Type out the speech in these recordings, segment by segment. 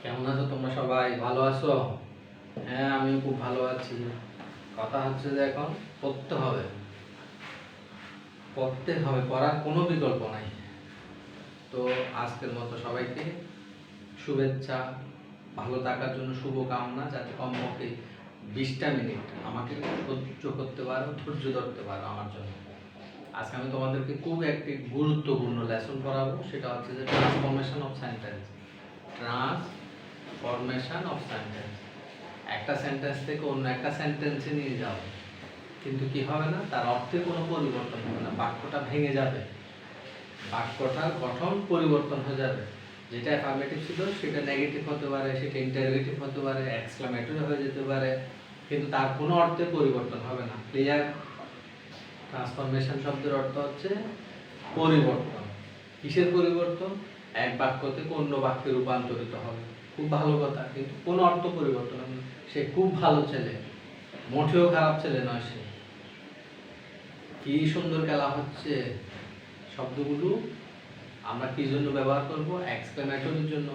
কেমন আছো তোমরা সবাই? ভালো আছো? হ্যাঁ, আমিও খুব ভালো আছি। কথা হচ্ছে যে এখন পড়তে হবে, পড়তে হবে, পড়ার কোনো বিকল্প নাই। তো আজকের মতো সবাইকে শুভেচ্ছা, ভালো থাকার জন্য শুভকামনা, যাতে কমপক্ষে 20টা মিনিট আমাকে সহ্য করতে পারো, ধৈর্য ধরতে পারো আমার জন্য। আজকে আমি তোমাদেরকে খুব একটি গুরুত্বপূর্ণ লেসন পড়াবো, সেটা হচ্ছে যে transformation of sentence. Transformation of sentence, একটা সেন্টেন্স থেকে অন্য একটা সেন্টেন্সে নিয়ে যাও, কিন্তু কি হবে না, তার অর্থে কোনো পরিবর্তন হবে না, বাক্যটা ভেঙে যাবে, বাক্যটার গঠন পরিবর্তন হয়ে যাবে। যেটা অ্যাফার্মেটিভ ছিল সেটা নেগেটিভ হতে পারে, সেটা ইন্টারোগেটিভ হতে পারে, এক্সক্লামেটরি হয়ে যেতে পারে, কিন্তু তার কোনো অর্থে পরিবর্তন হবে না। ক্লিয়ার? ট্রান্সফরমেশন শব্দের অর্থ হচ্ছে পরিবর্তন। কিসের পরিবর্তন? এক বাক্য থেকে অন্য বাক্যে রূপান্তরিত হবে। খুব ভালো কথা, কিন্তু কোনো অর্থ পরিবর্তন হবে না। সে খুব ভালো ছেলে, মোটেও খারাপ ছেলে নয় সে। কি সুন্দর খেলা হচ্ছে। শব্দগুলো আমরা কি জন্য ব্যবহার করব? এক্সক্লেমেটরির জন্য।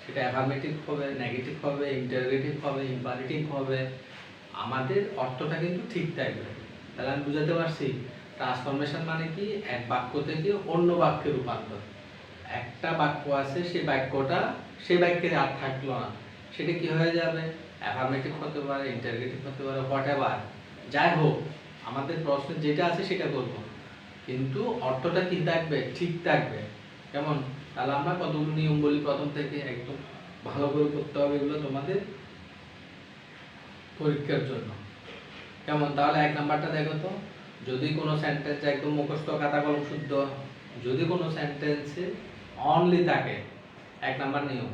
সেটা অ্যাফার্মেটিভ হবে, নেগেটিভ হবে, ইন্টারোগেটিভ হবে, ইম্পারেটিভ হবে, আমাদের অর্থটা কিন্তু ঠিক থাকবে। তাহলে আমি বুঝাতে পারছি ট্রান্সফরমেশন মানে কি? এক বাক্য থেকে অন্য বাক্যে রূপান্তর। একটা বাক্য আছে, সেই বাক্যটা সেই বাক্যে আর থাকলো না, সেটা কি হয়ে যাবে? অ্যাফার্মেটিভ হতে পারে, ইন্টারোগেটিভ হতে পারে, হোয়াটএভার, যাই হোক আমাদের প্রশ্ন যেটা আছে সেটা করব, কিন্তু অর্থটা কি থাকবে? ঠিক থাকবে। কেমন? তাহলে আমরা কতগুলো নিয়ম বলি প্রথম থেকে, একদম ভালো করে করতে হবে এগুলো তোমাদের পরীক্ষার জন্য। কেমন? তাহলে এক নাম্বারটা দেখো তো, যদি কোনো সেন্টেন্স একদম মুখস্থ খাতা কলম শুদ্ধ, যদি কোনো সেন্টেন্সে অনলি থাকে, এক নাম্বার নিয়ম,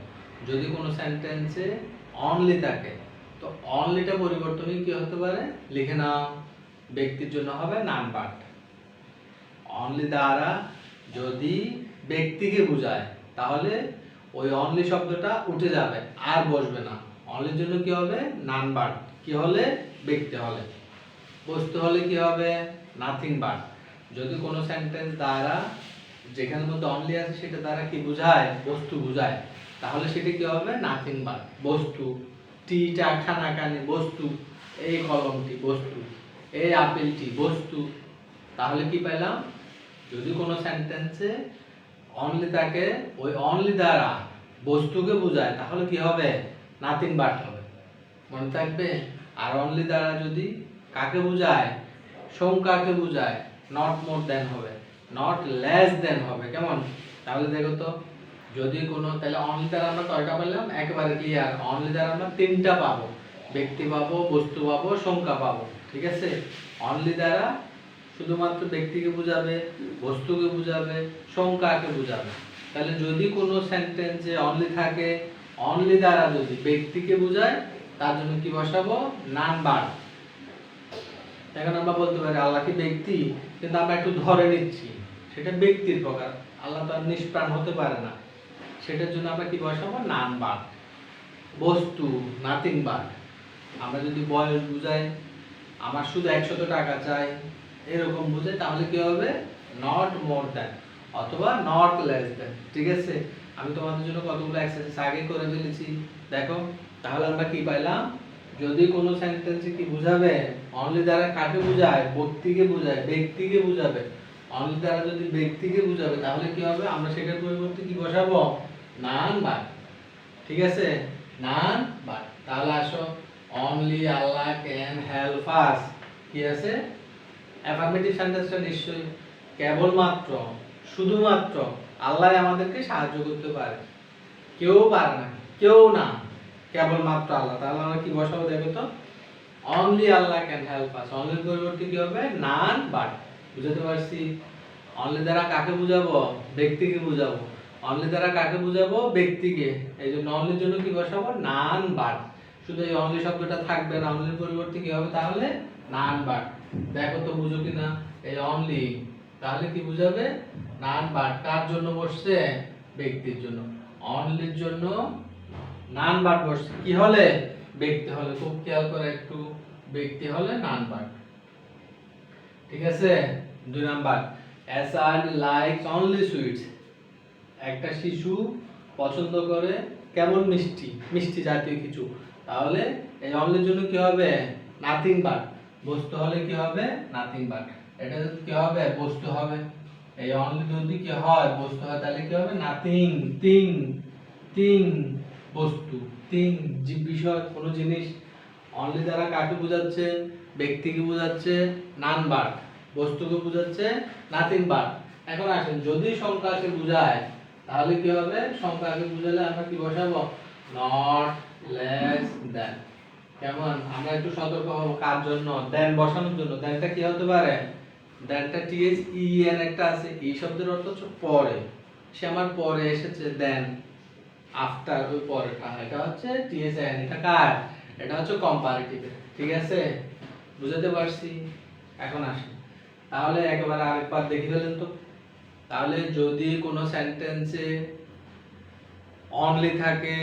যদি কোনো সেন্টেন্সে অনলি থাকে, তো অনলিটা পরিবর্তনই কি হতে পারে? লিখে নাও, ব্যক্তির জন্য হবে নাউন পার্ট। অনলি দ্বারা যদি ব্যক্তিকে বোঝায়, তাহলে ওই অনলি শব্দটা উঠে যাবে, আর বসবে না। অনলির জন্য কি হবে? Noun verb. কি হলে? ব্যক্তি হলে। বস্তু হলে কি হবে? Nothing verb. যদি কোনো সেন্টেন্স দ্বারা, যেখানের মধ্যে অনলি আছে সেটা দ্বারা কি বোঝায়? বস্তু বোঝায়, তাহলে সেটা কি হবে? নাথিং ভার্ব, বস্তু। টিটা খানাখানি বস্তু, এই কলমটি বস্তু, এই আপেলটি বস্তু। তাহলে কি পেলাম? যদি কোনো সেন্টেন্সে অনলি থাকে, ওই অনলি দ্বারা বস্তুকে বোঝায়, তাহলে কি হবে? নাথিং বাট হবে। মনে থাকবে? আর অনলি দ্বারা যদি কাকে বোঝায়? সংখ্যাকে বোঝায়, নট মোর দেন হবে, নট লেস দেন হবে। কেমন? তাহলে দেখো তো, যদি কোনো, তাহলে অনলি দ্বারা আমরা কয়টা পেলাম? একেবারে ক্লিয়ার। অনলি দ্বারা আমরা 3টা পাবো, ব্যক্তি পাবো, বস্তু পাবো, সংখ্যা পাবো। ঠিক আছে? অনলি দ্বারা শুধুমাত্র ব্যক্তিকে বোঝাবে, বস্তুকে বোঝাবে, সংখ্যাকে বোঝাবে। তাহলে যদি কোনো সেন্টেন্সে অনলি থাকে, অনলি দ্বারা যদি ব্যক্তিকে বোঝায়, তার জন্য কি বসাবো? Noun verb. এখন আমরা বলতে পারি আল্লাহ কি ব্যক্তি, কিন্তু আমরা একটু ধরে নিচ্ছি সেটা ব্যক্তির প্রকার, আল্লাহ তো আর নিষ্প্রাণ হতে পারে না, সেটার জন্য আমরা কি বসাবো? Noun verb. বস্তু, নাথিং ভার্ব। আমরা যদি বয়স বুঝাই, আমার শুধু 100 টাকা চাই, এরকম বুঝে, তাহলে কি হবে? নট মোর দ্যান অথবা নট লেস দ্যান। ঠিক আছে? আমি তোমাদের জন্য কতগুলো এক্সারসাইজ আগে করে ফেলেছি, দেখো। তাহলে আমরা কি পাইলাম? যদি কোনো সেন্টেন্সে কি বুঝাবে? অনলি দ্বারা কাকে বোঝায়? ব্যক্তিকে বোঝায়, ব্যক্তিকে বোঝাবে। অনলি দ্বারা যদি ব্যক্তিকে বোঝাবে, তাহলে কি হবে? আমরা সেটার পরিবর্তে কি বসাবো? Noun verb. ঠিক আছে? Noun verb. তাহলে আসো, অনলি আল্লাহ ক্যান হেল্প আস, কি আছে? অ্যাফার্মেটিভ সেন্টেন্সটা নিশ্চয়ই, কেবলমাত্র, শুধুমাত্র আল্লাহ আমাদেরকে সাহায্য করতে পারে, কেউ পারে না, কেউ না, কেবলমাত্র আল্লাহ। তাহলে আমরা কি বসাবো দেখো তো? Only Allah can help us. অনলির পরিবর্তে কি হবে? Noun verb. বুঝতে পারছি? অনলি দ্বারা কাকে বুঝাবো? ব্যক্তিকে বুঝাবো। অনলি দ্বারা কাকে বুঝাবো? ব্যক্তিকে। এই জন্য অনলির জন্য কি বসাবো? Noun verb. শুধু এই অনলি শব্দটা থাকবে না, অনলির পরিবর্তে কি হবে তাহলে? Noun verb. দেখো তো বুঝো কিনা? এই অনলি তাহলে কি বুঝাবে? Noun verb. কার জন্য বসছে? ব্যক্তির জন্য। অনলির জন্য নাউন ভার্ব বসছে, কি হলে? ব্যক্তি হলে। খুব খেয়াল করে একটু, ব্যক্তি হলে নাউন ভার্ব। ঠিক আছে? 2 number, a child likes only sweets। একটা শিশু পছন্দ করে কেমন মিষ্টি, মিষ্টি জাতীয় কিছু। তাহলে এই অনলির জন্য কি হবে? Nothing but. বস্তু হলে কি হবে? Nothing but. এটা যদি কি হবে? বস্তু হবে। এই অনলি যদি কি হয়? বস্তু হয়, তাহলে কি হবে? নাথিং, থিং, থিং বস্তু, থিং বিষয়, কোনো জিনিস। অনলি দ্বারা কাকে বোঝাচ্ছে? ব্যক্তিকে বোঝাচ্ছে, নান বাট। বস্তুকে বোঝাচ্ছে, নাথিং বাট। এখন আসেন, যদি সংখ্যাকে বোঝায় তাহলে কি হবে? সংখ্যাকে বোঝালে আমরা কি বসাবো? Not less than. কেমন? আমরা একটু সতর্ক হব কার জন্য? দেন বসানোর জন্য। দেনটা কি হতে পারে? দেনটা টিএস ই এন একটা আছে, এই শব্দের অর্থ হচ্ছে পরে। সে আমার পরে এসেছে, দেন আফটার, ওই পরেটা। এটা হচ্ছে টিএস এন। এটা কার? এটা হচ্ছে কম্পারেটিভ। ঠিক আছে? বুঝাতে পারছি? এখন আসি, তাহলে একেবারে আরেকবার দেখে ফেলেন তো। তাহলে যদি কোনো সেন্টেন্সে অনলি থাকে,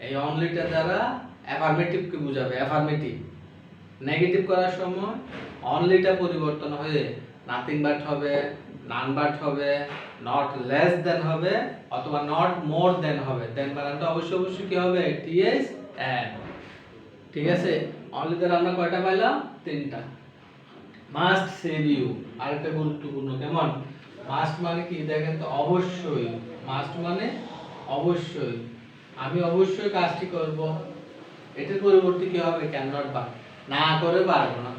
এই অনলিটা দ্বারা অ্যাফার্মেটিভকে বোঝাবে, অ্যাফার্মেটিভ। নেগেটিভ করার সময় অনলিটা পরিবর্তন হয়ে নাথিং বাট হবে, নান বাট হবে, নট লেস দেন হবে, অথবা নট মোর দেন হবে। দেন বানানটা অবশ্যই অবশ্যই কি হবে? টিএস এন। ঠিক আছে? অনলি দ্বারা আমরা কয়টা পাইলাম? 3টা। মাস্ট সেভ ইউ আরেকটা গুরুত্বপূর্ণ। কেমন? মাস্ট মানে কি? দেখেন তো, অবশ্যই। মাস্ট মানে অবশ্যই, আমি অবশ্যই কাজটি করব। এটার পরিবর্তে কি হবে? ক্যান নট বাট, না করে পারবো না।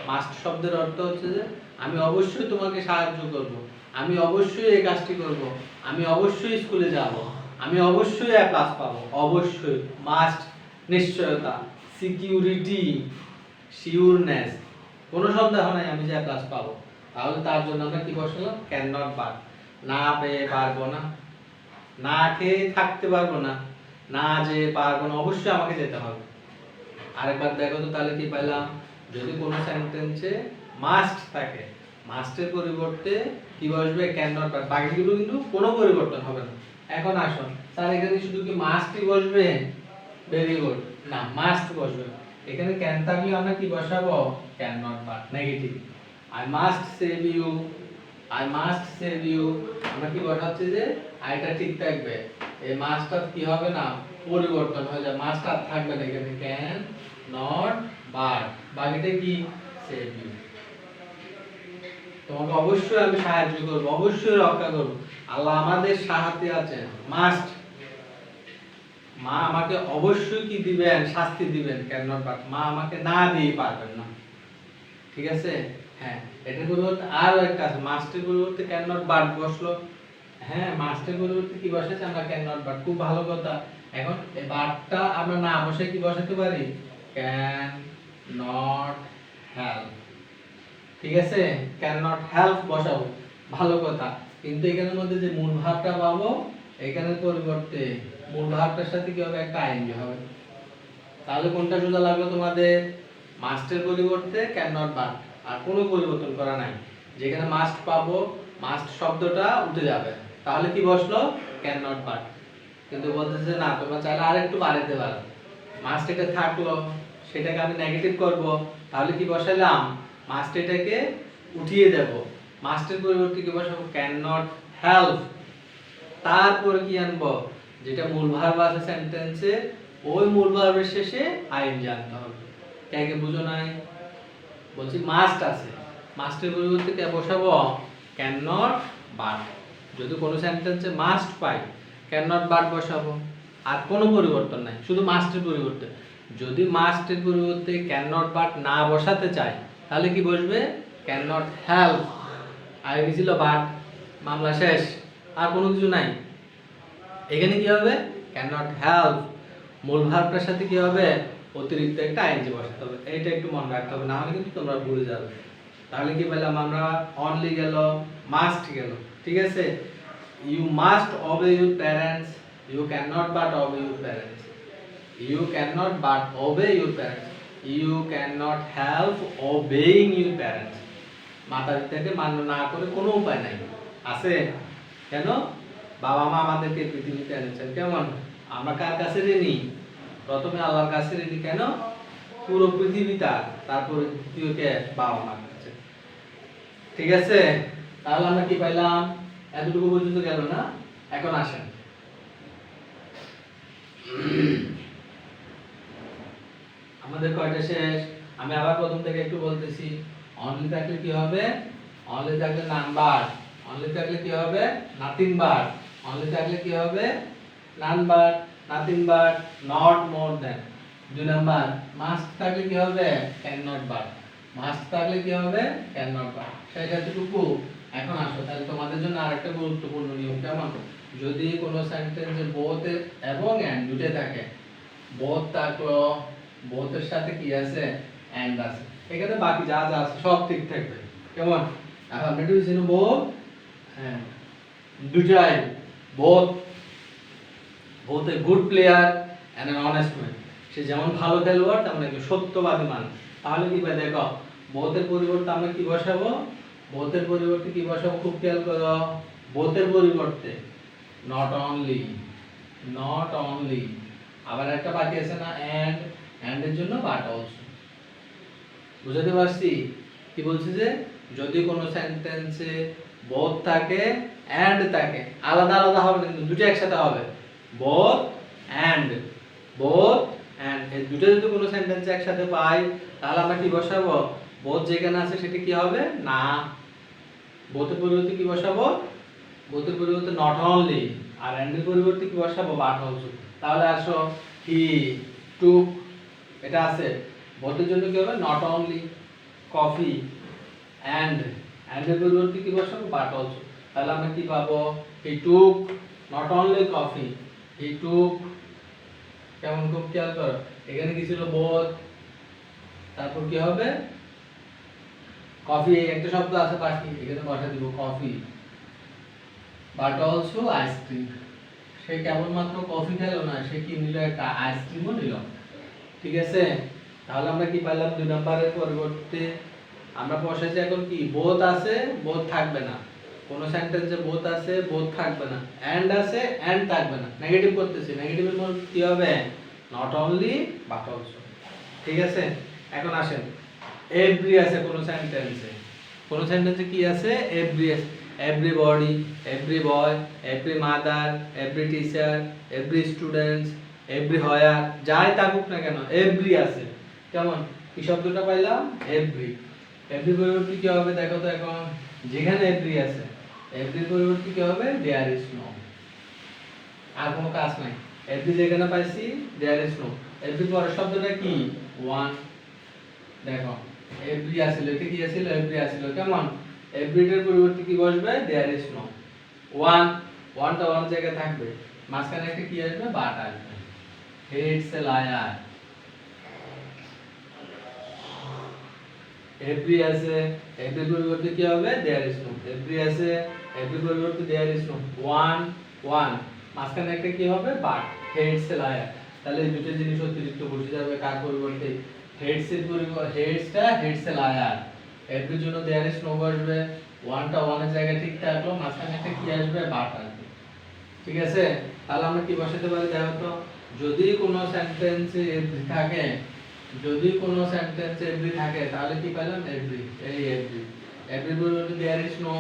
মাস্ট শব্দের অর্থ হচ্ছে যে আমি অবশ্যই তোমাকে সাহায্য করব, আমি অবশ্যই এই কাজটি করব, আমি অবশ্যই স্কুলে যাব, আমি অবশ্যই এ প্লাস পাবো। অবশ্যই, মাস্ট নিশ্চয়তা, সিকিউরিটি, শিওরনেস, কোনো সন্দেহ নাই আমি যে এ প্লাস পাবো। তাহলে তার জন্য আমরা কি বসালাম? Can not but. না পেয়ে পারবো না, না খেয়ে থাকতে পারবো না, না যে পারবো না, অবশ্যই আমাকে যেতে হবে। আরেকবার দেখো তো, তাহলে কি পাইলাম? যদি কোনো সেন্টেন্সে মাস্ট থাকে, মাস্টের পরিবর্তে কি বসবে? Can not but. বাকিগুলো কিন্তু কোনো পরিবর্তন হবে না। এখন আসুন, স্যার এখানে শুধু কি মাস্টই বসবে? ভেরি গুড, না, মাস্ট বসবে। এখানে ক্যান থাকলে আমরা কি বসাবো? Can not but, negative. I must save you, I must save you, আমরা কি বসাচ্ছি যে আইটা ঠিক থাকবে, এই মাস্টটা কি হবে না? পরিবর্তন হয়ে যায়, মাস্ট আর থাকবে না এখানে। ক্যান নট বাট, বাকিটা কি? Save you. তোমাকে অবশ্যই আমি সাহায্য করব, অবশ্যই রক্ষা করব, আল্লাহ আমাদের সাথে আছেন। মাস্ট, মা আমাকে অবশ্যই কি দিবেন? শাস্তি দিবেন। ক্যান নট বাট, মা আমাকে না দিয়ে পারবেন না। ঠিক আছে? হ্যাঁ, এটার পরিবর্তে আরো একটা আছে, মাস্টের পরিবর্তে ক্যান নট বাট বসলো। হ্যাঁ, মাস্টের পরিবর্তে কি বসেছে? আমরা ক্যান নট বাট। খুব ভালো কথা। এখন এই বাটটা আমরা না বসে কি বসাতে পারি? Can not help. ঠিক আছে? ক্যান নট হেল্প বসাবো, ভালো কথা। কিন্তু এখানের মধ্যে যে মূল ভাবটা পাবো, এখানের পরিবর্তে মূল ভাবটার সাথে কি হবে? একটা আইএনজি হবে। তাহলে কোনটা সোজা লাগলো তোমাদের? মাস্টের পরিবর্তে ক্যান নট বাট, আর কোনো পরিবর্তন করা নাই। যেখানে মাস্ট পাবো, মাস্ট শব্দটা উঠে যাবে, তাহলে কি বসলো? Can not but. কিন্তু বলতেছে না, তোমরা চাইলে আরেকটু বাড়াতে পারো। মাস্ট এটা থাকলো, সেটাকে আমি নেগেটিভ করব, তাহলে কি বসালাম? মাস্ট এটাকে উঠিয়ে দেব, মাস্টের পরিবর্তে কি বসাবো? Can not help. তারপরে কি আনবো? যেটা মূল ভার্ব আছে সেন্টেন্সে, ওই মূল ভার্বের শেষে আইএনজি আনতে হবে। কে বুঝো নাই? বলছি মাস্ট আছে, মাস্টের পরিবর্তে কে বসাবো? Can not but. যদি কোনো সেন্টেন্সে must pi, can not but বসাবো, আর কোনো পরিবর্তন নাই, শুধু মাস্টের পরিবর্তে। যদি মাস্টের পরিবর্তে ক্যান নট বাট না বসাতে চাই, তাহলে কি বসবে? Can not help. আগে কি ছিল? বাট। মামলা শেষ, আর কোনো কিছু নাই। এখানে কি হবে? Can not help. মূল ভার্বটার সাথে কি হবে? অতিরিক্ত একটা আইএনজি বসাতে হবে। এইটা একটু মনে রাখতে হবে, না হলে কিন্তু তোমরা ভুলে যাবে। তাহলে কি পেলাম আমরা? অনলি গেল, মাস্ট গেল। ঠিক আছে? You must obey your parents, you cannot but obey your parents, you cannot but obey your parents, you cannot help obeying your parents। মাতা পিতাকে মান্য না করে কোনো উপায় নাই। আছে? কেন? বাবা মা আমাদেরকে পৃথিবীতে এনেছেন। কেমন? আমরা কার কাছে ঋণী? প্রথমে আল্লাহর কাছে ঋণী। কেন? পুরো পৃথিবী তার, তারপরে দ্বিতীয় কে? বাবা মার কাছে। ঠিক আছে? তাহলে আমরা কি পাইলাম? এতটুকু পর্যন্ত গেল না? এখন আসেন, আমাদের কয়টা শেষ? আমি আবার প্রথম থেকে একটু বলতেছি। অনলি থাকলে কি হবে? অনলি থাকলে নাম্বার। অনলি থাকলে কি হবে? Nothing but. অনলি থাকলে কি হবে? None but, nothing but, not more than. 2 number must থাকলে কি হবে? Can not but. মাস্ট থাকলে কি হবে? Can not but. সেটা এতটুকু। এখন আসো তাহলে তোমাদের জন্য আরেকটা গুরুত্বপূর্ণ নিয়ম। কেমন? যদি কোনো সেন্টেন্সে বোথ এবং এন্ড দুটোই থাকে, বোথ থাকলো, বোথের সাথে কি আছে? এন্ড আছে। এখানে বাকি যা যা আছে সব ঠিক থাকবে। কেমন? এখন এটা হচ্ছে বোথ এন্ড দুটাই, both both a good player and an honest man. সে যেমন ভালো খেলোয়াড় তেমন একজন সত্যবাদী মানুষ। তাহলে কি পাই দেখো, বোথের পরিবর্তে আমরা কি বসাবো? বোথের পরিবর্তে কি বসাবো খুব খেয়াল করো। বোথের পরিবর্তে নট অনলি, নট অনলি। আবার একটা বাকি আছে না এন্ড, এন্ড এর জন্য বাট অলসো। বুঝাতে পারছি? কি বলছি যে যদি কোনো সেন্টেন্সে বোথ থাকে এন্ড থাকে, আলাদা আলাদা হবে কিন্তু দুটো একসাথে হবে। বোথ এন্ড, বোথ এন্ড এই দুটো যদি কোনো সেন্টেন্সে একসাথে পাই তাহলে আমরা কি বসাবো? বোথ যেখানে আছে সেটা কি হবে? না। বোথের পরিবর্তে কি বসাবো? বোথের পরিবর্তে নট অনলি, আর এন্ড এর পরিবর্তে কি বসাবো? But also. তাহলে আসো হি টুক, এটা আছে। বোথের জন্য কি হবে? নট অনলি কফি, এন্ড এর পরিবর্তে কি বসাবো? But also. তাহলে আমরা কি পাবো? হি টুক নট অনলি কফি, হি টুক। কেমন খুব খেয়াল করো, এখানে কি ছিল? বোথ, তারপর কি হবে? কফি, একটা শব্দ আছে বাকি, এখানে বসা দিব কফি, বাট অলসো আইসক্রিম। সে কেবলমাত্র কফি খেলো না, সে কি নিল? একটা আইসক্রিমও নিল। ঠিক আছে? তাহলে আমরা কি পাইলাম? 2 নম্বরের পরিবর্তে আমরা বসাইছি এখন কি? বোথ আছে, বোথ থাকবে না। কোন সেন্টেন্সে বোথ আছে, বোথ থাকবে না। এন্ড আছে, এন্ড থাকবে না। নেগেটিভ করতেছি, নেগেটিভের মধ্যে কি হবে? Not only but also. ঠিক আছে? এখন আসেন, এভরি আছে কোন সেন্টেন্সে। কোন সেন্টেন্সে কি আছে? এভরি আছে। Everybody, every boy, every mother, every teacher, every students, everywhere, যাই থাকুক না কেন এভরি আছে। কেমন? কি শব্দটা পাইলাম? এভরি। এভরি পরিবর্তে কি হবে দেখো তো এখন? যেখানে এভরি আছে, এভরি পরিবর্তে কি হবে? There is no. আর কোনো কাজ নাই। এভরি যেখানে পাইছি দেয়ার ইজ নো। এভরি পরের শব্দটা কি? ওয়ান। দেখো এভরি আছিল, এটা কি আছিল? এভরি আছিল। কেমন? এভরিটার পরিবর্তে কি বসবে? There is no. ওয়ান, ওয়ানটা ওয়ান জায়গায় থাকবে, মাঝখানে একটা কি আসবে? বাট আসবে। Hates a liar. এভরি আছে, এভরি পরিবর্তে কি হবে? There is no. এভরি আছে, এভরি পরিবর্তে there is no. One, one, মাঝখানে একটা কি হবে? বাট। Hates a liar. তাহলে এই দুটো জিনিস অতিরিক্ত বসে যাবে কার পরিবর্তে? হেডস এর পরিবর্তে হেডসটা হেডস এ লায়ার। এর জন্য দেয়ার ইজ নো বসবে। ওয়ানটা ওয়ানের জায়গায় ঠিক থাকলো, মাঝখানে একটা কি আসবে? বাট আসবে। ঠিক আছে? তাহলে আমরা কি বসাতে পারি দেখো তো? যদি কোনো সেন্টেন্সে এভরি থাকে, যদি কোনো সেন্টেন্সে এভরি থাকে তাহলে কি পেলাম? এভরি। এই এভরি, এভরি পরিবর্তে দেয়ার ইজ নো,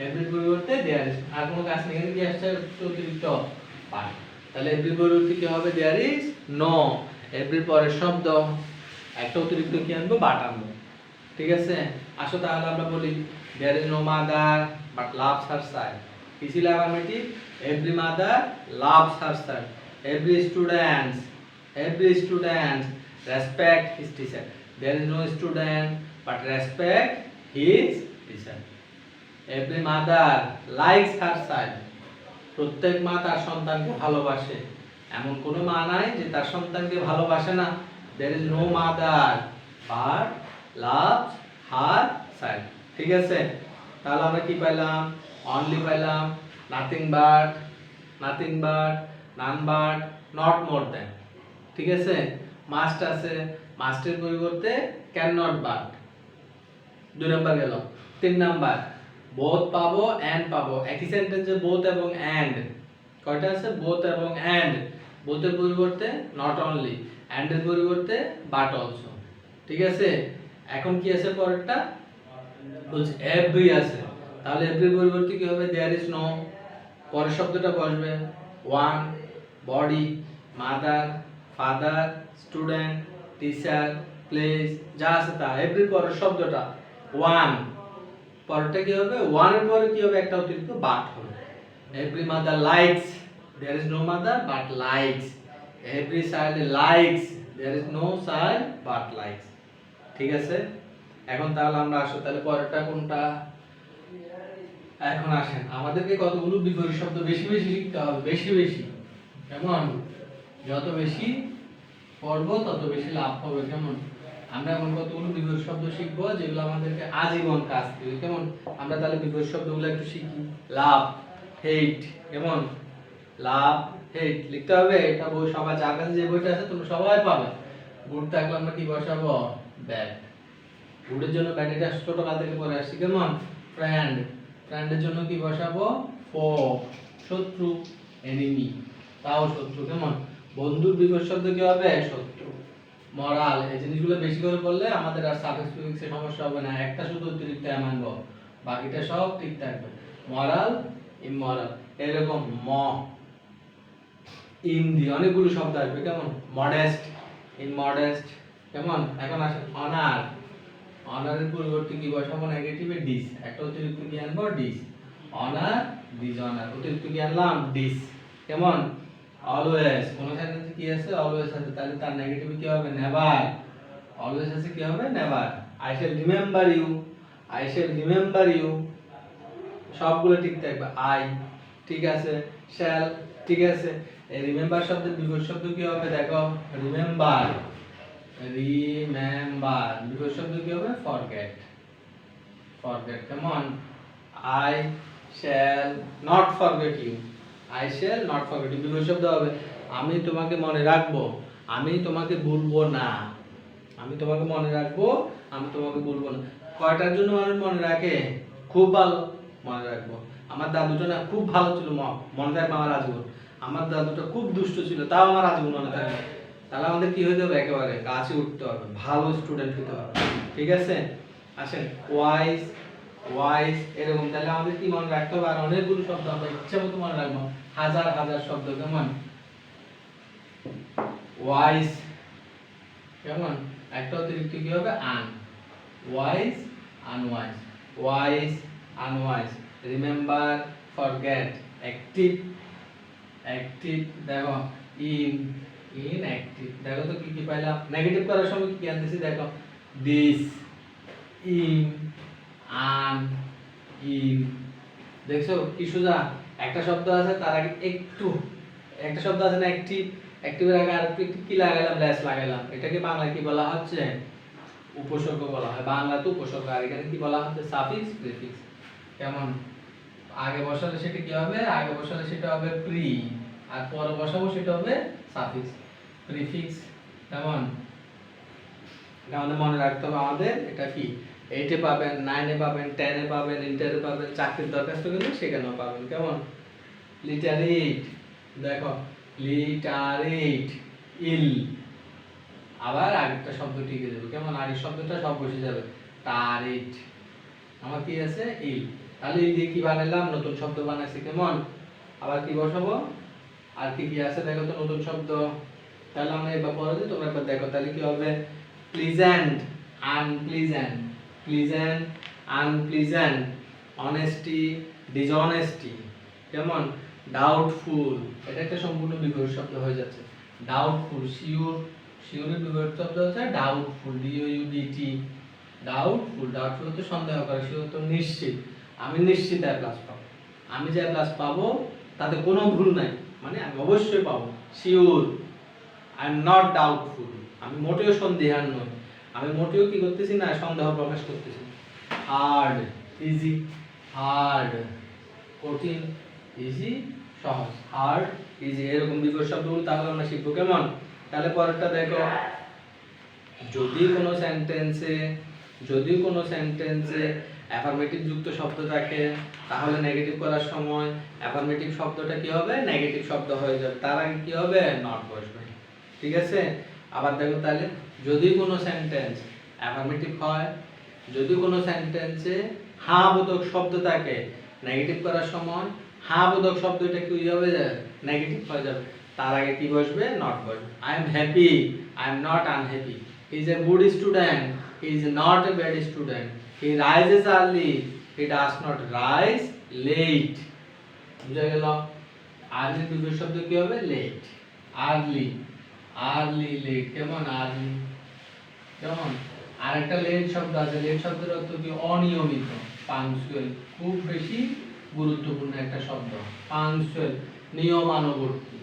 এভরি পরিবর্তে দেয়ার ইজ। আর কোনো কাজ নেই, এখানে কি আসছে? অতিরিক্ত বাট। তাহলে এভরি পরিবর্তে কি হবে? There is no. এভরির পরের শব্দ একটা অতিরিক্ত কি আনবো? বাট আনবো। ঠিক আছে? আসো তাহলে আমরা বলি there is no mother but loves her side. কি ছিল affirmative? Every mother loves her side. Every student respect his teacher. There is no student but respect his teacher. Every mother likes her child. প্রত্যেক মা তার সন্তানকে ভালোবাসে, এমন কোনো মা নাই যে তার সন্তানকে ভালোবাসে না। There is no mother but loves her child. ঠিক আছে? তাহলে আমরা কি পাইলাম? অনলি পাইলাম, nothing but, nothing but, none but, not more than. ঠিক আছে? মাস্ট আছে, মাস্টের পরিবর্তে ক্যান নট বাট। 2 নাম্বার গেল। 3 নাম্বার বোথ পাবো এন্ড পাবো। একই সেন্টেন্সে বোথ এবং এন্ড কয়টা আছে? বোথ এবং এন্ড। বোথের পরিবর্তে নট অনলি, এন্ড এর পরিবর্তে বাট অলসো। ঠিক আছে? এখন কি আছে পরেরটা? বলছে এভরি আছে। তাহলে এভরির পরিবর্তে কি হবে? There is no. পরের শব্দটা বসবে one, body, mother, father, student, teacher, place, যা আছে তা, এভরি পরের শব্দটা ওয়ান, পরেরটা কি হবে, ওয়ানের পরে কি হবে, একটা অতিরিক্ত বাট হবে। Every mother likes, there is no mother but likes. Every child likes, there is no child but likes. ঠিক আছে, এখন তাহলে আমরা আসো, তাহলে পরেরটা কোনটা? এখন আসেন, আমাদেরকে কতগুলো বিপরীত শব্দ বেশি বেশি শিখতে হবে, বেশি বেশি। কেমন? যত বেশি পড়বো তত বেশি লাভ হবে। কেমন? আমরা এখন কতগুলো বিপরীত শব্দ শিখবো যেগুলো আমাদেরকে আজীবন কাজ দিবে। কেমন? আমরা তাহলে বিপরীত শব্দগুলো একটু শিখি। লাভ, হেট। কেমন? লাভ, হেট লিখতে হবে। এটা বই সবাই, যার কাছে যে বইটা আছে তোমরা সবাই পাবে। গুড থাকলে আমরা কি বসাবো? ব্যাড। গুডের জন্য ব্যাড, এটা ছোটকাল থেকে পড়ে আসছি। কেমন? ফ্রেন্ড, ফ্রেন্ডের জন্য কি বসাবো? ফো। শত্রু, এনিমি, তাও শত্রু। কেমন? বন্ধুর বিপরীত শব্দ কি হবে? শত্রু। মরাল, এই জিনিসগুলো বেশি করে পড়লে আমাদের আর সাফিক্স প্রিফিক্সে সমস্যা হবে না। একটা শুধু অতিরিক্ত মানব, বাকিটা সব ঠিক থাকবে। মরাল, ইমরাল, এরকম ম, ইম দিয়ে অনেকগুলো শব্দ আসবে। কেমন? মডেস্ট, ইনমডেস্ট। কেমন? এখন আসে অনার, অনারের পরিবর্তে কি বসাবো? নেগেটিভে ডিস, একটা অতিরিক্ত কি আনবো? ডিস। অনার, ডিসঅনার, অতিরিক্ত কি আনলাম? ডিস। কেমন? অলওয়েজ, কোন সেন্টেন্সে কি আছে? অলওয়েজ আছে, তাহলে তার নেগেটিভ কি হবে? নেভার। অলওয়েজ আছে, কি হবে? Never. I shall remember you, I shall remember you, সবগুলো ঠিক থাকবে। আই, ঠিক আছে। শ্যাল, ঠিক আছে। এই রিমেম্বার শব্দের বিপরীত শব্দ কি হবে? দেখো, রিমেম্বার, রিমেম্বার, বিপরীত শব্দ কি হবে? Forget, forget. কেমন? I shall not forget you, I shall not forget you, বিপরীত শব্দ হবে আমি তোমাকে মনে রাখবো, আমি তোমাকে ভুলবো না। আমি তোমাকে মনে রাখবো, আমি তোমাকে ভুলবো না। কয়টার জন্য মানুষ মনে রাখে? খুব ভালো মনে রাখবো। আমার দাদুটা না খুব ভালো ছিল, মনে থাকবে আমার আজীবন। আমার দাদুটা খুব দুষ্ট ছিল, তাও আমার আজীবন মনে থাকবে। তাহলে আমাদের কি হতে হবে? একেবারে কাছে উঠতে হবে, ভালো স্টুডেন্ট হতে হবে। ঠিক আছে, আসেন ওয়াইজ, ওয়াইজ, এরকম। তাহলে আমাদের কি মনে রাখতে হবে? আর অনেকগুলো শব্দ আমরা ইচ্ছা মতো মনে রাখবো, হাজার হাজার শব্দ। কেমন? ওয়াইজ, কেমন? একটা অতিরিক্ত কি হবে? Un, wise, unwise, wise, unwise. Remember, forget, active, active. দেখো, ইন, ইনঅ্যাক্টিভ। দেখো তো কি কি পাইলাম? নেগেটিভ করার সময় কি আনতেছি? দেখো, দিস, ইন, আন, ইন। দেখছো কি সোজা? একটা শব্দ আছে তার আগে একটু, একটা শব্দ আছে না অ্যাক্টিভ, অ্যাক্টিভের আগে আর একটু কি লাগাইলাম? লেস লাগাইলাম। এটাকে বাংলায় কি বলা হচ্ছে? উপসর্গ বলা হয়। বাংলাতে উপসর্গ, আর এখানে কি বলা হচ্ছে? Suffix, prefix. কেমন? আগে বসালে সেটা কি হবে? আগে বসালে সেটা হবে প্রি, আর পরে বসাবো সেটা হবে সাফিক্স, প্রিফিক্স। কেমন? আমাদের মনে রাখতে হবে, আমাদের এটা কি 8 এ পাবেন, 9 এ পাবেন, 10 এ পাবেন, ইন্টারে পাবেন, চাকরির দরখাস্ত গেলে সেখানেও পাবেন। কেমন? লিটারেট, দেখো, লিটারেট, ইল, আবার আরেকটা শব্দ টিকে যাবে। কেমন? আগের শব্দটা সব বসে যাবে। টারেট, আমার কি আছে? ইল। তাহলে এই দিয়ে কি বানাইলাম? নতুন শব্দ বানাইছি। কেমন? আবার কি বসাবো? আর কি কি আছে দেখো তো নতুন শব্দ। তাহলে আমরা এবার পরে দিই, তোমরা একবার দেখো। তাহলে কি হবে? Pleasant, unpleasant, pleasant, unpleasant, honesty, dishonesty. কেমন? ডাউটফুল, এটা একটা সম্পূর্ণ বিপরীত শব্দ হয়ে যাচ্ছে। ডাউটফুল, শিওর, শিওরের বিপরীত শব্দ হচ্ছে ডাউটফুল, ডিইউডিটি। ডাউটফুল, ডাউটফুল তো সন্দেহ করে, শিওর তো নিশ্চিত। আমি নিশ্চিত এ প্লাস পাবো, আমি যে প্লাস পাবো তাতে কোনো ভুল নাই, মানে আমি অবশ্যই পাবো। Sure, I am not doubtful, আমি মোটেও সন্দেহান নই, আমি মোটেও কি করতেছি না? সন্দেহ প্রকাশ করতেছি। হার্ড, ইজি, হার্ড, কঠিন, ইজি, সহজ। হার্ড, ইজি, এরকম বিপরীত শব্দগুলো তাহলে আমরা শিখবো। কেমন? তাহলে পরেরটা দেখো, যদি কোনো সেন্টেন্সে অ্যাফার্মেটিভ যুক্ত শব্দ থাকে তাহলে নেগেটিভ করার সময় অ্যাফার্মেটিভ শব্দটা কি হবে? নেগেটিভ শব্দ হয়ে যাবে, তার আগে কি হবে? নট বসবে। ঠিক আছে, আবার দেখো তাহলে যদি কোনো সেন্টেন্স অ্যাফার্মেটিভ হয়, যদি কোনো সেন্টেন্সে হ্যাঁ বোধক শব্দ থাকে নেগেটিভ করার সময় হ্যাঁ বোধক শব্দটা কি হয়ে যাবে? নেগেটিভ হয়ে যাবে। তার আগে কি বসবে? নট বসবে। I am happy, I am not unhappy. He is a good student, he is not a bad student. He rises early, he does not rise late. বুঝা গেল? আর্লি বিপরীত শব্দ কি হবে? লেট। Early, early late. কেমন? Early কেমন? আরেকটা late শব্দ আছে, লেট শব্দের অর্থ কি? অনিয়মিত, পাংচুয়াল। খুব বেশি গুরুত্বপূর্ণ একটা শব্দ, পাংচুয়াল, নিয়মানুবর্তী।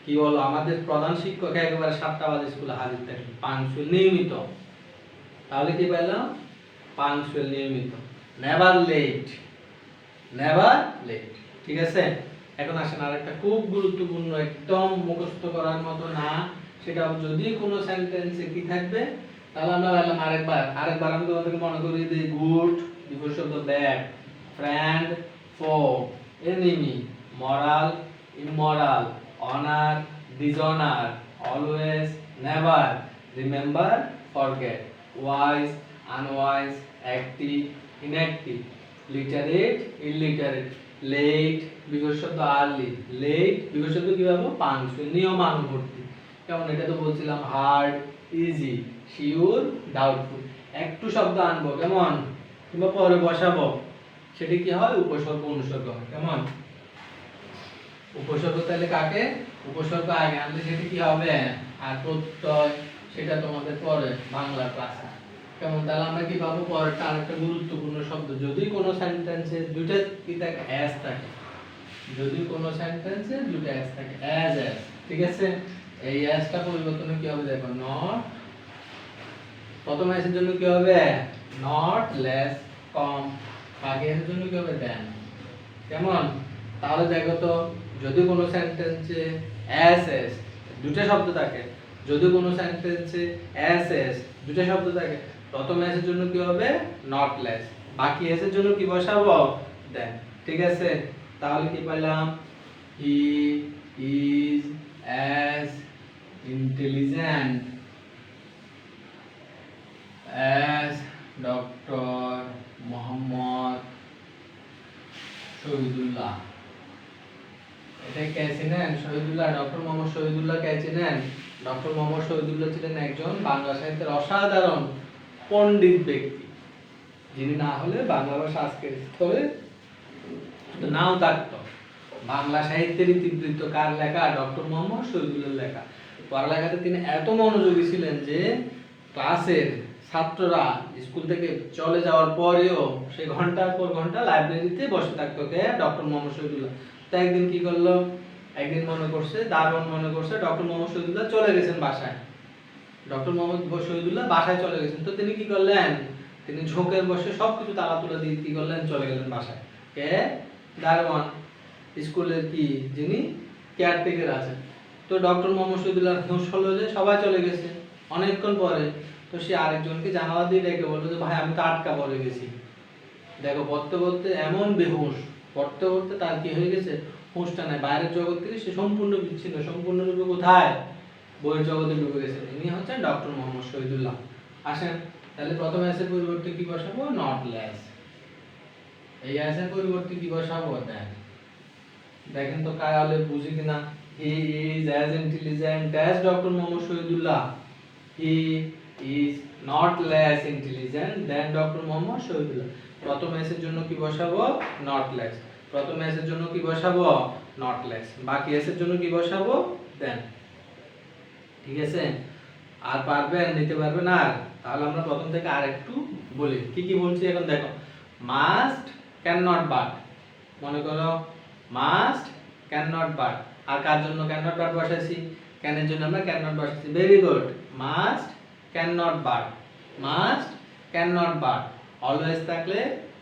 কি বলো? আমাদের প্রধান শিক্ষক একেবারে 7টা বাজে স্কুলে হাজির থাকে, পাংচুয়াল, নিয়মিত। তাহলে কি পেলাম? পাংচুয়াল, নিয়মিত। Never late, never late. ঠিক আছে? এখন আসেন আরেকটা খুব গুরুত্বপূর্ণ, একদম মুখস্থ করার মতো না, সেটা যদি কোনো সেন্টেন্সে কি থাকবে, তাহলে আমরা বললাম আরেকবার আমি তোমাদেরকে মনে করিয়ে দিই। গুড বিপরীত শব্দ bad, friend foe, enemy, moral immoral, honour dishonour, always never, remember forget, wise unwise, active inactive, literate illiterate, late বিপরীত শব্দ আর্লি, লেট বিপরীত শব্দ কি পাবো? পাংচুয়াল, নিয়মানুবর্তী। কেমন? এটা তো বলছিলাম হার্ড, ইজি, শিওর, ডাউটফুল। একটু শব্দ আনবো, কেমন? কিংবা পরে বসাবো, সেটি কি হয়? উপসর্গ অনুসর্গ হয়। কেমন? উপসর্গ তাহলে কাকে? উপসর্গ আগে আনলে সেটি কি হবে? আর প্রত্যয়, সেটা তোমাদের পরে বাংলা ক্লাসে। কেমন? তাহলে আমরা কি পাবো? পরেরটা আরেকটা গুরুত্বপূর্ণ শব্দ, যদি কোনো সেন্টেন্সে দুইটা কি থাকে? অ্যাজ থাকে। যদি কোনো সেন্টেন্সে দুটো অ্যাজ থাকে, অ্যাজ অ্যাজ। ঠিক আছে? এই অ্যাজটা পরিবর্তন কি হবে? দেখো, নট, প্রথম অ্যাজের জন্য কি হবে? নট লেস, কম। বাকি অ্যাজের জন্য কি হবে? দেন। কেমন? তাহলে দেখো তো, যদি কোনো সেন্টেন্সে অ্যাজ অ্যাজ দুটো শব্দ থাকে, যদি কোনো সেন্টেন্সে অ্যাজ অ্যাজ দুটো শব্দ থাকে, প্রথম অ্যাজের জন্য কি হবে? Not less. বাকি অ্যাজের জন্য কি বসাবো? দেন। ঠিক আছে? তাহলে কি পেলাম? He is as intelligent as doctor Mohammad Shahidullah. এটা কে চিনেন? শহীদুল্লাহ, ডক্টর মোহাম্মদ শহীদুল্লাহ কে চিনেন? ডক্টর মোহাম্মদ শহীদুল্লাহ ছিলেন একজন বাংলা সাহিত্যের অসাধারণ পণ্ডিত ব্যক্তি, যিনি না হলে বাংলা ভাষা আজকের স্তরে নাও থাকতো। বাংলা সাহিত্যের ইতিবৃত্ত কার লেখা? ডক্টর মোহাম্মদ শহীদুল্লাহর লেখা। পড়ালেখাতে তিনি এত মনোযোগী ছিলেন যে ক্লাসের ছাত্ররা স্কুল থেকে চলে যাওয়ার পরেও সে ঘন্টার পর ঘন্টা লাইব্রেরিতে বসে থাকতো। কে? ডক্টর মোহাম্মদ শহীদুল্লাহ। তো একদিন কি করলো? একদিন মনে করছে, দারুণ মনে করছে, ডক্টর মোহাম্মদ শহীদুল্লাহ চলে গেছেন বাসায়। ডক্টর মোহাম্মদ শহীদুল্লাহ বাসায় চলে গেছেন। তো তিনি কি করলেন? তিনি ঝোঁকের বসে সবকিছু তালা তুলে দিয়ে কি করলেন? চলে গেলেন বাসায়। কে? দারোয়ান, স্কুলের কি যিনি কেয়ারটেকার আছেন। তো ডক্টর মোহাম্মদ শহীদুল্লাহ হুঁশ হলো যে সবাই চলে গেছে। অনেকক্ষণ পরে তো সে আরেকজনকে জানালা দিয়ে ডেকে বললো যে ভাই আমি তো আটকা পড়ে গেছি। দেখো, পড়তে পড়তে এমন বেহুশ, পড়তে পড়তে তার কি হয়ে গেছে? হুঁশটা নাই, বাইরের জগৎ থেকে সে সম্পূর্ণ বিচ্ছিন্ন, সম্পূর্ণরূপে কোথায়? বইয়ের জগতে ডুবে গেছেন। ইনি হচ্ছেন ডক্টর মোহাম্মদ শহীদুল্লাহ। আসেন তাহলে প্রথম অ্যাসের পরিবর্তে কি বসাবো? Not less. এই অ্যাসের পরিবর্তে কি বসাবো? দেন। দেখেন তো কায়ালে বুঝি কিনা। He is as intelligent as doctor Mohammad Shahidullah. He is not less intelligent then doctor Mohammad Shahidullah. প্রথম অ্যাসের জন্য কি বসাবো? Not less. প্রথম অ্যাসের জন্য কি বসাবো? Not less. বাকি অ্যাসের জন্য কি বসাবো? দেন। ঠিক আছে? আর পারবেন? নিতে পারবেন? আর তাহলে আমরা প্রথম থেকে আরেকটু বলি। কি কি বলছি এখন দেখো। Must, can not, but. মনে করো মাস্ট, ক্যান নট, বাট। আর কার জন্য ক্যান নট বাট বসাইছি? ক্যানের জন্য আমরা ক্যান নট বসাইছি। Very good. Must, can not, but. Must, can not, but. Always থাকলে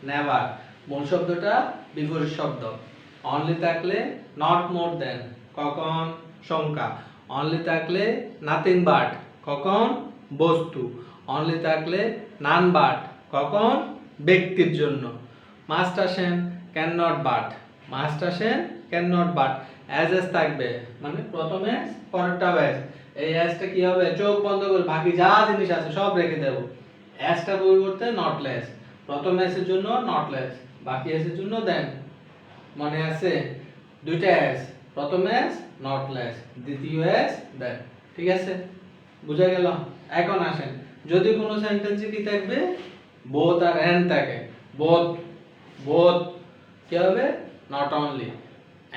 নেভার, মূল শব্দটা বিপরীত শব্দ। অনলি থাকলে নট মোর দেন, কখন? সংখ্যা। অনলি থাকলে নাথিং বাট, কখন? বস্তু। অনলি থাকলে নান বাট, কখন? ব্যক্তির জন্য। মাস্ট আসেন, ক্যান নট, বাট। মাস্ট আসেন, can not, but. As S থাকবে, মানে প্রথমে পরেরটা অ্যাজ। এই অ্যাজটা কি হবে? চোখ বন্ধ করে বাকি যা জিনিস আছে সব রেখে দেব। অ্যাজটা পরিবর্তে নট লেস। প্রথম অ্যাজের জন্য নট লেস, বাকি অ্যাজের জন্য দেন। মনে আছে? দুইটা অ্যাজ, প্রথম এস নট লেস, দ্বিতীয় এস দ্যাট। ঠিক আছে, বুঝা গেল? এখন আসেন, যদি কোনো সেন্টেন্সে কি থাকবে, বোথ আর এন্ড থাকে, বোথ বোথ কি হবে, নট অনলি,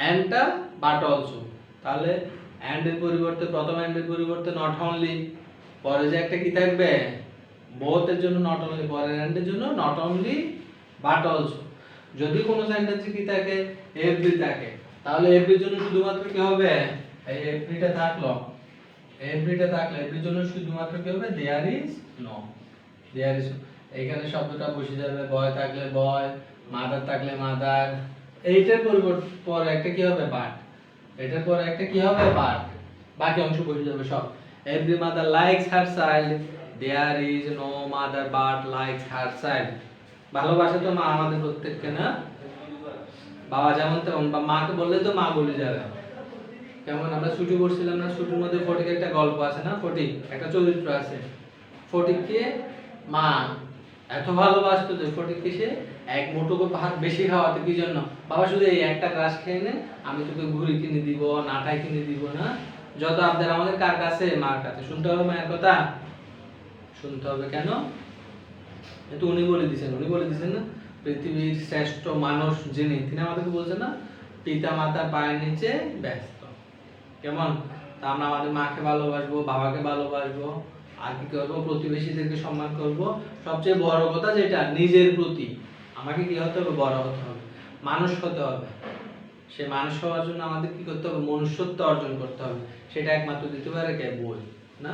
এন্ডটা বাট অলসো, তাহলে এন্ড এর পরিবর্তে, প্রথম এন্ড এর পরিবর্তে নট অনলি, পরে যে একটা কি থাকবে, বোথ এর জন্য নট অনলি, পরের এন্ড এর জন্য নট অনলি বাট অলসো। যদি কোনো সেন্টেন্সে কি থাকে, এভরি থাকে, তাহলে এভরির জন্য শুধুমাত্র কি হবে, এই এভরিটা থাকলো, এভরিটা থাকলে এভরির জন্য শুধুমাত্র কি হবে, there is no, there is, এইখানে শব্দটা বসে যাবে, বয় থাকলে বয়, মাদার থাকলে মাদার, এইটার পরিবর্তে পরে একটা কি হবে, বাট, এটার পরে একটা কি হবে, বাট, বাকি অংশ বসে যাবে সব। Every mother likes her child, there is no mother but likes her child. ভালোবাসে তো মা আমাদের প্রত্যেককে, না? বাবা যেমন তেমন, বা মাকে বললে তো মা বলে যাবে। কেমন, আমরা ছুটি করছিলাম না, ছুটির মধ্যে ফটিকের একটা গল্প আছে না, ফটিক একটা চরিত্র আছে, ফটিককে মা এত ভালোবাসতো যে ফটিককে সে এক মুঠো ভাত বেশি খাওয়াতো, কি জন্য, বাবা শুধু এই একটা গ্রাস খেয়ে নে, আমি তোকে ঘুড়ি কিনে দিব, নাটাই কিনে দিব, না? যত আবদার আমাদের কার কাছে, মার কাছে। শুনতে হবে মায়ের কথা, শুনতে হবে। কেন? তো উনি বলে দিয়েছেন না, পৃথিবীর শ্রেষ্ঠ মানুষ যিনি, তিনি আমাদেরকে বলছেন না, পিতা মাতার পায়ের নিচে ব্যস্ত। কেমন, তা আমরা আমাদের মাকে ভালোবাসবো, বাবাকে ভালোবাসবো, আর কি করবো, প্রতিবেশীদেরকে সম্মান করব। সবচেয়ে বড় কথা যেটা, নিজের প্রতি আমাকে কি হতে হবে, বড় হতে হবে, মানুষ হতে হবে। সে মানুষ হওয়ার জন্য আমাদের কি করতে হবে, মনুষ্যত্ব অর্জন করতে হবে। সেটা একমাত্র দিতে পারে কে, বই, না?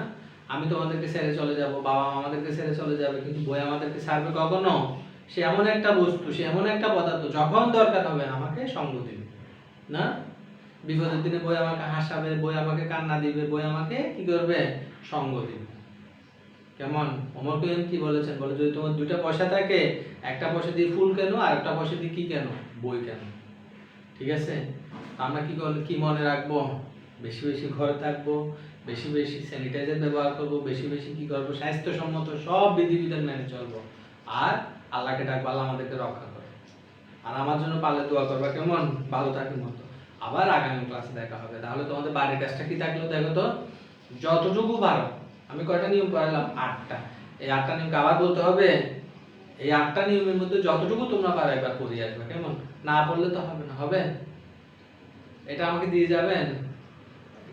আমি তোমাদেরকে ছেড়ে চলে যাব, বাবা মা আমাদেরকে ছেড়ে চলে যাবে, কিন্তু বই আমাদেরকে ছাড়বে কখনো? সে এমন একটা বস্তু, সে এমন একটা পদার্থ, যখন দরকার হবে আমাকে সঙ্গ দিবে, না? বিপদের দিনে বই আমাকে হাসাবে, বই আমাকে কান্না দিবে, বই আমাকে কি করবে, সঙ্গ দিবে। কেমন, অমর কাইয়্যিম কি বলেছেন, বলে যদি তোমার দুইটা পয়সা থাকে, একটা পয়সা দিয়ে ফুল কেন, আর একটা পয়সা দিয়ে কি কেন, বই কেন। ঠিক আছে, আমরা কি মনে রাখবো, বেশি বেশি ঘরে থাকবো, বেশি বেশি স্যানিটাইজার ব্যবহার করব, বেশি বেশি কি করব, স্বাস্থ্যসম্মত সব বিধিবিধান মেনে চলবো, আর আল্লাহকে ডাকবো, আল্লাহ আমাদেরকে রক্ষা করে। আর আমার জন্য পারলে দোয়া করবা, কেমন, ভালো থাকার মতো। আবার আগামী ক্লাসে দেখা হবে। তাহলে তোমাদের বাড়ির কাজটা কি থাকলো, দেখো তো, যতটুকু পারো। আমি কয়টা নিয়ম পড়ালাম, 8টা। এই 8টা নিয়মকে আবার বলতে হবে। এই 8টা নিয়মের মধ্যে যতটুকু তোমরা পারো একবার পড়ে আসবে, কেমন? না পড়লে তো হবে না, হবে? এটা আমাকে দিয়ে যাবেন?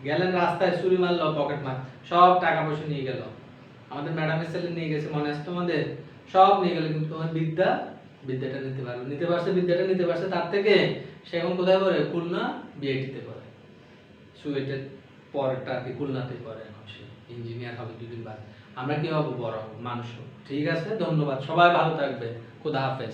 গেলেন রাস্তায়, চুরি মারলো, পকেট মার, সব টাকা পয়সা নিয়ে গেল, আমাদের ম্যাডামের ছেলে নিয়ে গেছে, মনে আছে তোমাদের? সব নিয়ে গেল, কিন্তু তোমার বিদ্যাটা নিতে পারবে, বিদ্যাটা নিতে পারছে, তার থেকে সে এখন কোথায় পড়ে, খুলনা বিআইটিতে পড়ে, সুয়েটের পরেরটা আর কি খুলনাতে পড়ে, এখন সে ইঞ্জিনিয়ার হবে 2 দিন বাদ। আমরা কি হব, বড় মানুষ। ঠিক আছে, ধন্যবাদ, সবাই ভালো থাকবে, খোদা হাফেজ।